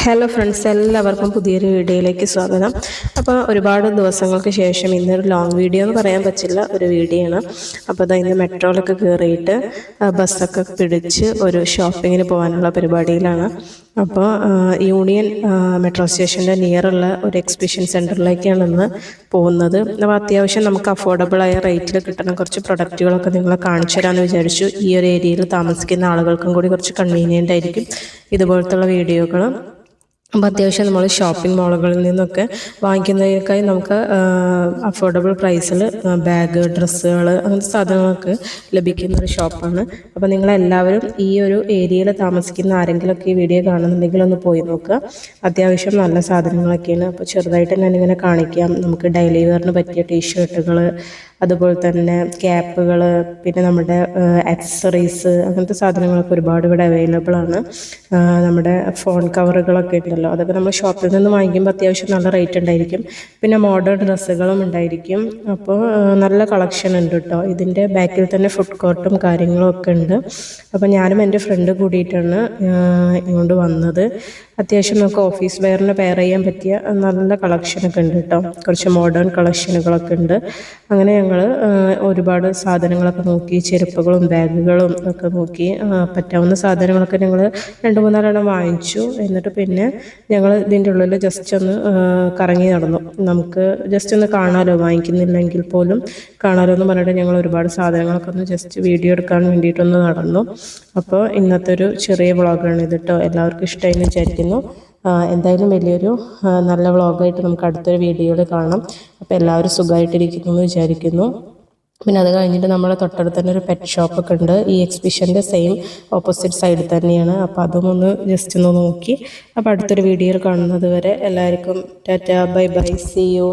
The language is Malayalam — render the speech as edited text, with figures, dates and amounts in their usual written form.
ഹലോ ഫ്രണ്ട്സ്, എല്ലാവർക്കും പുതിയൊരു വീഡിയോയിലേക്ക് സ്വാഗതം. അപ്പോൾ ഒരുപാട് ദിവസങ്ങൾക്ക് ശേഷം ഇന്നൊരു ലോങ് വീഡിയോ എന്ന് പറയാൻ പറ്റില്ല, ഒരു വീഡിയോ ആണ്. അപ്പോൾ അതാ ഇന്ന് മെട്രോയിലൊക്കെ കയറിയിട്ട് ബസ്സൊക്കെ പിടിച്ച് ഒരു ഷോപ്പിങ്ങിന് പോകാനുള്ള പരിപാടിയിലാണ്. അപ്പോൾ യൂണിയൻ മെട്രോ സ്റ്റേഷൻ്റെ നിയറുള്ള ഒരു എക്സിബിഷൻ സെൻറ്ററിലേക്കാണ് ഇന്ന് പോകുന്നത്. അപ്പോൾ അത്യാവശ്യം നമുക്ക് അഫോർഡബിളായ റേറ്റിൽ കിട്ടുന്ന കുറച്ച് പ്രൊഡക്റ്റുകളൊക്കെ നിങ്ങളെ കാണിച്ചു തരാമെന്ന് വിചാരിച്ചു. ഈ ഒരു ഏരിയയിൽ താമസിക്കുന്ന ആളുകൾക്കും കൂടി കുറച്ച് കൺവീനിയൻ്റ് ആയിരിക്കും ഇതുപോലത്തുള്ള വീഡിയോകൾ. അപ്പോൾ അത്യാവശ്യം നമ്മൾ ഷോപ്പിംഗ് മാളുകളിൽ നിന്നൊക്കെ വാങ്ങിക്കുന്നതിനേക്കായി നമുക്ക് അഫോർഡബിൾ പ്രൈസിൽ ബാഗ്, ഡ്രസ്സുകൾ, അങ്ങനത്തെ സാധനങ്ങളൊക്കെ ലഭിക്കുന്ന ഒരു ഷോപ്പാണ്. അപ്പോൾ നിങ്ങളെല്ലാവരും ഈ ഒരു ഏരിയയിൽ താമസിക്കുന്ന ആരെങ്കിലുമൊക്കെ ഈ വീഡിയോ കാണുന്നുണ്ടെങ്കിൽ ഒന്ന് പോയി നോക്കുക. അത്യാവശ്യം നല്ല സാധനങ്ങളൊക്കെയാണ്. അപ്പോൾ ചെറുതായിട്ട് ഞാനിങ്ങനെ കാണിക്കാം. നമുക്ക് ഡെയിലി വെയറിന് പറ്റിയ ടീഷർട്ടുകൾ, അതുപോലെ തന്നെ ക്യാപ്പുകൾ, പിന്നെ നമ്മുടെ ആക്സസറീസ്, അങ്ങനത്തെ സാധനങ്ങളൊക്കെ ഒരുപാട് ഇവിടെ അവൈലബിൾ ആണ്. നമ്മുടെ ഫോൺ കവറുകളൊക്കെ ഉണ്ടല്ലോ, അതൊക്കെ നമ്മൾ ഷോപ്പിൽ നിന്ന് വാങ്ങിക്കുമ്പോൾ അത്യാവശ്യം നല്ല റേറ്റ് ഉണ്ടായിരിക്കും. പിന്നെ മോഡേൺ ഡ്രസ്സുകളും ഉണ്ടായിരിക്കും. അപ്പോൾ നല്ല കളക്ഷൻ ഉണ്ട് കേട്ടോ. ഇതിൻ്റെ ബാക്കിൽ തന്നെ ഫുഡ് കോർട്ടും കാര്യങ്ങളും ഒക്കെ ഉണ്ട്. അപ്പോൾ ഞാനും എൻ്റെ ഫ്രണ്ട് കൂടിയിട്ടാണ് ഇങ്ങോട്ട് വന്നത്. അത്യാവശ്യം നമുക്ക് ഓഫീസ് വെയറിന് പെയർ ചെയ്യാൻ പറ്റിയ നല്ല കളക്ഷനൊക്കെ ഉണ്ട് കേട്ടോ. കുറച്ച് മോഡേൺ കളക്ഷനുകളൊക്കെ ഉണ്ട്. അങ്ങനെ ഞങ്ങൾ ഒരുപാട് സാധനങ്ങളൊക്കെ നോക്കി, ചെരുപ്പുകളും ബാഗുകളും ഒക്കെ നോക്കി. പറ്റാവുന്ന സാധനങ്ങളൊക്കെ ഞങ്ങൾ 2-3 വാങ്ങിച്ചു. എന്നിട്ട് പിന്നെ ഞങ്ങൾ ഇതിൻ്റെ ഉള്ളിൽ ജസ്റ്റ് ഒന്ന് കറങ്ങി നടന്നു. നമുക്ക് ജസ്റ്റ് ഒന്ന് കാണാമല്ലോ, വാങ്ങിക്കുന്നില്ലെങ്കിൽ പോലും കാണാമല്ലോ എന്ന് പറഞ്ഞിട്ട് ഞങ്ങൾ ഒരുപാട് സാധനങ്ങളൊക്കെ ഒന്ന് ജസ്റ്റ് വീഡിയോ എടുക്കാൻ വേണ്ടിയിട്ടൊന്ന് നടന്നു. അപ്പോൾ ഇന്നത്തെ ഒരു ചെറിയ വ്ളോഗാണ് ഇത് കേട്ടോ. എല്ലാവർക്കും ഇഷ്ടമായി എന്ന് വിചാരിക്കുന്നു. എന്തായാലും വലിയൊരു നല്ല വ്ളോഗായിട്ട് നമുക്ക് അടുത്തൊരു വീഡിയോയിൽ കാണാം. അപ്പോൾ എല്ലാവരും സുഖമായിട്ടിരിക്കുന്നു എന്ന് വിചാരിക്കുന്നു. പിന്നെ അത് കഴിഞ്ഞിട്ട് നമ്മളെ തൊട്ടടുത്ത് തന്നെ ഒരു പെറ്റ് ഷോപ്പൊക്കെ ഉണ്ട്. ഈ എക്സിബിഷൻ്റെ സെയിം ഓപ്പോസിറ്റ് സൈഡിൽ തന്നെയാണ്. അപ്പോൾ അതും ഒന്ന് ജസ്റ്റ് ഒന്ന് നോക്കി. അപ്പോൾ അടുത്തൊരു വീഡിയോയിൽ കാണുന്നത് വരെ എല്ലാവർക്കും ടാറ്റാ, ബൈ ബൈ, സീ യു.